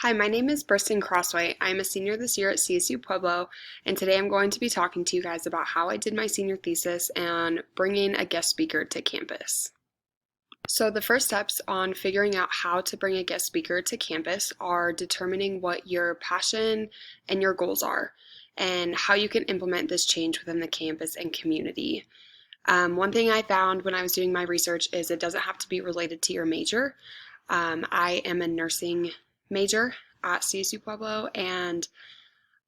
Hi, my name is Briston Crossway. I'm a senior this year at CSU Pueblo, and today I'm going to be talking to you guys about how I did my senior thesis and bringing a guest speaker to campus. So the first steps on figuring out how to bring a guest speaker to campus are determining what your passion and your goals are, and how you can implement this change within the campus and community. One thing I found when I was doing my research is it doesn't have to be related to your major. I am a nursing major at CSU Pueblo, and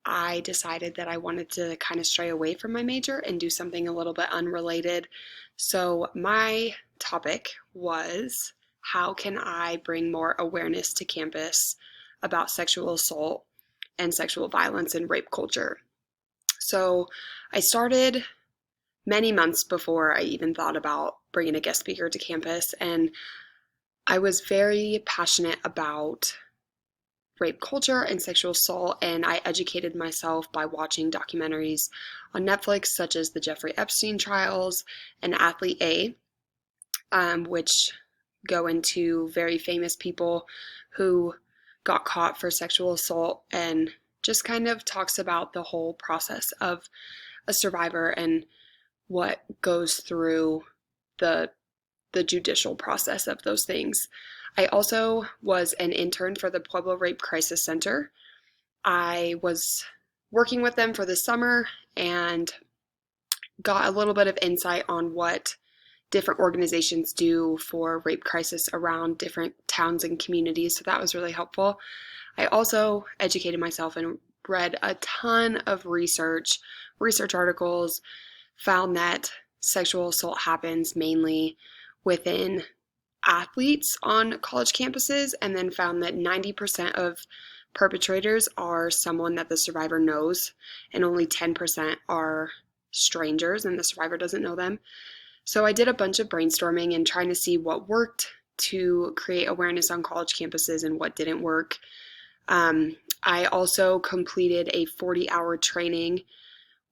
I decided that I wanted to kind of stray away from my major and do something a little bit unrelated. So, my topic was how can I bring more awareness to campus about sexual assault and sexual violence and rape culture? So, I started many months before I even thought about bringing a guest speaker to campus, and I was very passionate about rape culture and sexual assault, and I educated myself by watching documentaries on Netflix, such as the Jeffrey Epstein trials and Athlete A, which go into very famous people who got caught for sexual assault and just kind of talks about the whole process of a survivor and what goes through the the judicial process of those things. I also was an intern for the Pueblo Rape Crisis Center. I was working with them for the summer and got a little bit of insight on what different organizations do for rape crisis around different towns and communities, so that was really helpful. I also educated myself and read a ton of research articles, found that sexual assault happens mainly within athletes on college campuses, and then found that 90% of perpetrators are someone that the survivor knows, and only 10% are strangers and the survivor doesn't know them. So I did a bunch of brainstorming and trying to see what worked to create awareness on college campuses and what didn't work. I also completed a 40-hour training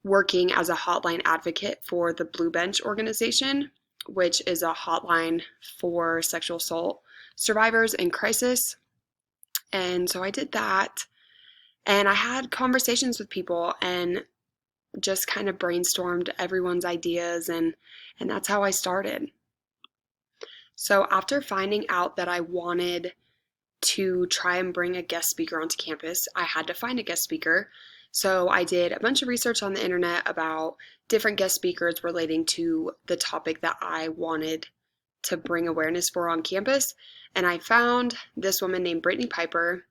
working as a hotline advocate for the Blue Bench organization, which is a hotline for sexual assault survivors in crisis. And so I did that, and I had conversations with people and just kind of brainstormed everyone's ideas, and that's how I started. So after finding out that I wanted to try and bring a guest speaker onto campus, I had to find a guest speaker. So I did a bunch of research on the internet about different guest speakers relating to the topic that I wanted to bring awareness for on campus. And I found this woman named Brittany Piper.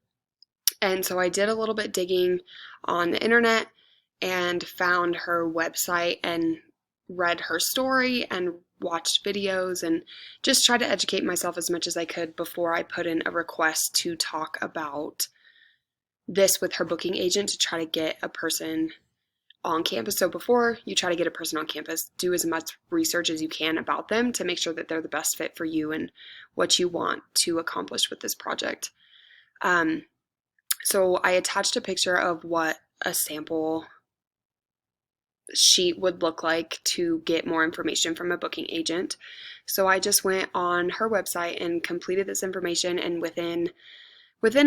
And so I did a little bit digging on the internet and found her website and read her story and watched videos and just tried to educate myself as much as I could before I put in a request to talk about this with her booking agent to try to get a person on campus. So before you try to get a person on campus, do as much research as you can about them to make sure that they're the best fit for you and what you want to accomplish with this project. So I attached a picture of what a sample sheet would look like to get more information from a booking agent. So I just went on her website and completed this information, and within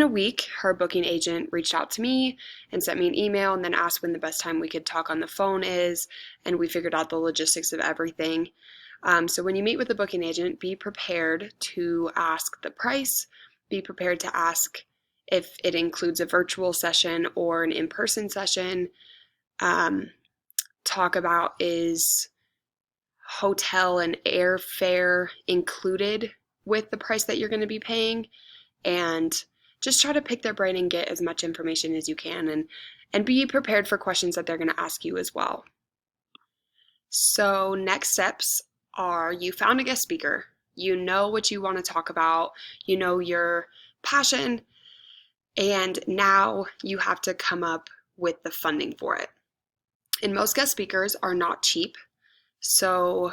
a week, her booking agent reached out to me and sent me an email and then asked when the best time we could talk on the phone is, and we figured out the logistics of everything. So when you meet with a booking agent, be prepared to ask the price, be prepared to ask if it includes a virtual session or an in-person session. Talk about, is hotel and airfare included with the price that you're going to be paying, and just try to pick their brain and get as much information as you can, and be prepared for questions that they're going to ask you as well. So next steps are, you found a guest speaker, you know what you want to talk about, you know your passion, and now you have to come up with the funding for it. And most guest speakers are not cheap, so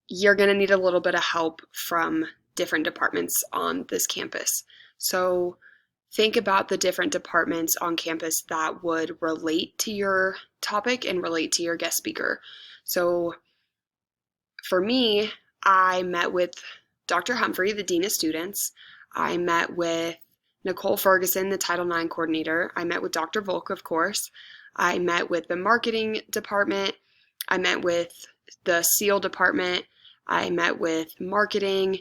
you're going to need a little bit of help from different departments on this campus. So think about the different departments on campus that would relate to your topic and relate to your guest speaker. So for me, I met with Dr. Humphrey, the Dean of Students. I met with Nicole Ferguson, the Title IX coordinator. I met with Dr. Volk, of course. I met with the marketing department. I met with the SEAL department. I met with marketing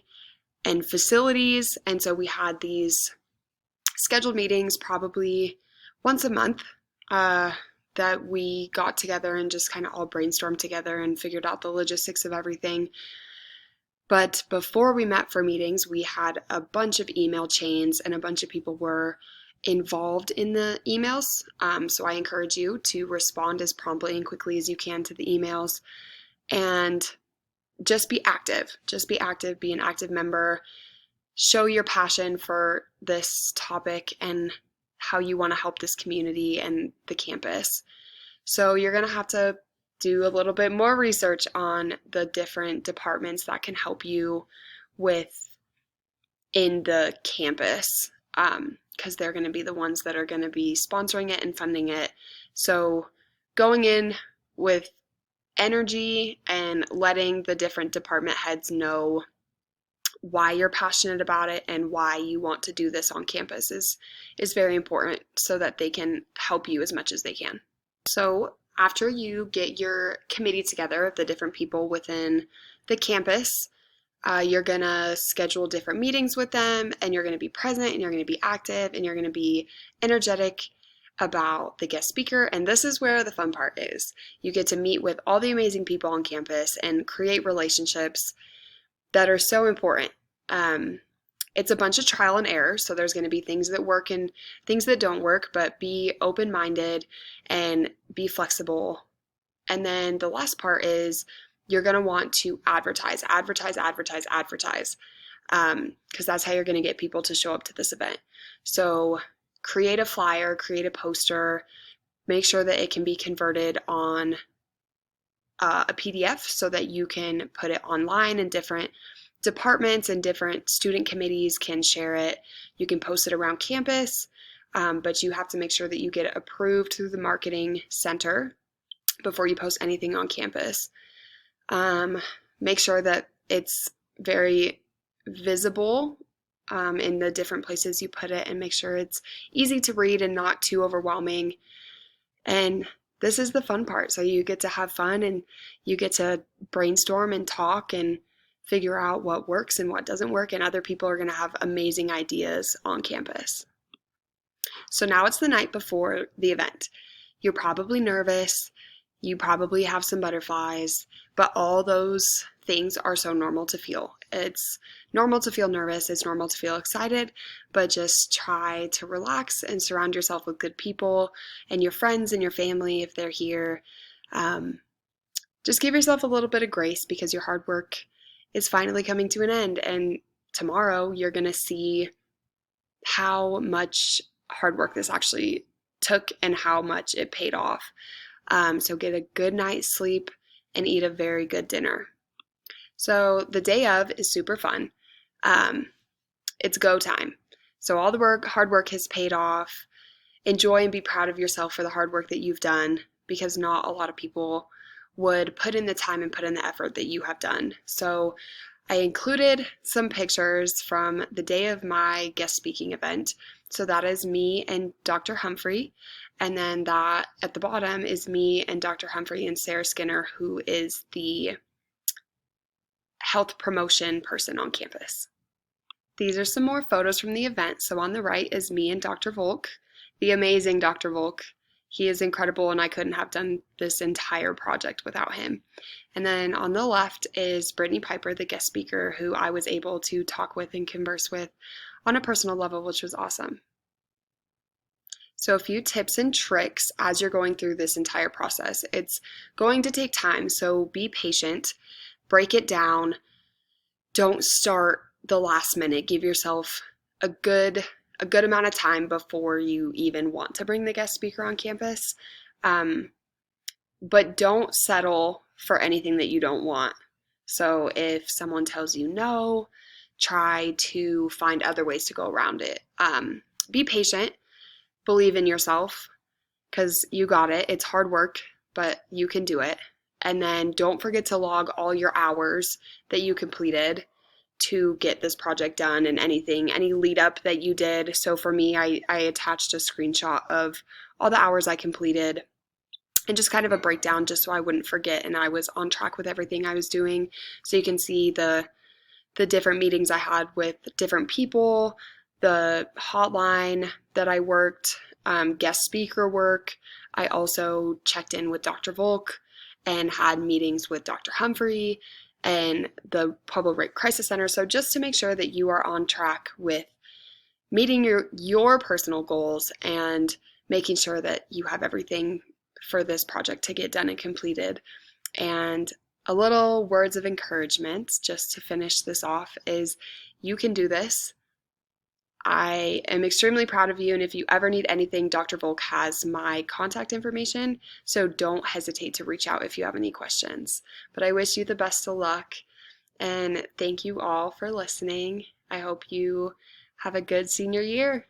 and facilities. And so we had these scheduled meetings probably once a month that we got together and just kind of all brainstormed together and figured out the logistics of everything. But before we met for meetings, we had a bunch of email chains and a bunch of people were involved in the emails. So I encourage you to respond as promptly and quickly as you can to the emails and just be active. Just be active, be an active member. Show your passion for this topic and how you want to help this community and the campus. So you're going to have to do a little bit more research on the different departments that can help you with in the campus, because they're going to be the ones that are going to be sponsoring it and funding it. So going in with energy and letting the different department heads know why you're passionate about it and why you want to do this on campus is very important so that they can help you as much as they can. So after you get your committee together of the different people within the campus, you're going to schedule different meetings with them, and you're going to be present, and you're going to be active, and you're going to be energetic about the guest speaker. And this is where the fun part is. You get to meet with all the amazing people on campus and create relationships that are so important. It's a bunch of trial and error, so there's going to be things that work and things that don't work, but be open-minded and be flexible. And then the last part is you're going to want to advertise, because that's how you're going to get people to show up to this event. So create a flyer, create a poster, make sure that it can be converted on a PDF so that you can put it online and different departments and different student committees can share it. You can post it around campus, but you have to make sure that you get it approved through the marketing center before you post anything on campus. Make sure that it's very visible in the different places you put it, and make sure it's easy to read and not too overwhelming. And this is the fun part. So you get to have fun and you get to brainstorm and talk and figure out what works and what doesn't work, and other people are going to have amazing ideas on campus. So now it's the night before the event. You're probably nervous, you probably have some butterflies, but all those things are so normal to feel. It's normal to feel nervous, it's normal to feel excited, but just try to relax and surround yourself with good people and your friends and your family if they're here. Just give yourself a little bit of grace because your hard work is finally coming to an end, and tomorrow you're going to see how much hard work this actually took and how much it paid off. So get a good night's sleep and eat a very good dinner. So the day of is super fun. It's go time. So all the hard work has paid off. Enjoy and be proud of yourself for the hard work that you've done, because not a lot of people would put in the time and put in the effort that you have done. So I included some pictures from the day of my guest speaking event. So that is me and Dr. Humphrey. And then that at the bottom is me and Dr. Humphrey and Sarah Skinner, who is the health promotion person on campus. These are some more photos from the event. So on the right is me and Dr. Volk, the amazing Dr. Volk. He is incredible, and I couldn't have done this entire project without him. And then on the left is Brittany Piper, the guest speaker, who I was able to talk with and converse with on a personal level, which was awesome. So a few tips and tricks as you're going through this entire process. It's going to take time, so be patient, break it down. Don't start the last minute. Give yourself a good amount of time before you even want to bring the guest speaker on campus. But don't settle for anything that you don't want. So if someone tells you no, try to find other ways to go around it. Be patient, believe in yourself, because you got it. It's hard work, but you can do it. And then don't forget to log all your hours that you completed. to get this project done and any lead up that you did. So for me, I attached a screenshot of all the hours I completed and just kind of a breakdown just so I wouldn't forget and I was on track with everything I was doing. So you can see the different meetings I had with different people, the hotline that I worked, guest speaker work. I also checked in with Dr. Volk and had meetings with Dr. Humphrey and the Pueblo Rape Crisis Center. So just to make sure that you are on track with meeting your personal goals and making sure that you have everything for this project to get done and completed. And a little words of encouragement just to finish this off is you can do this. I am extremely proud of you, and if you ever need anything, Dr. Volk has my contact information, so don't hesitate to reach out if you have any questions. But I wish you the best of luck, and thank you all for listening. I hope you have a good senior year.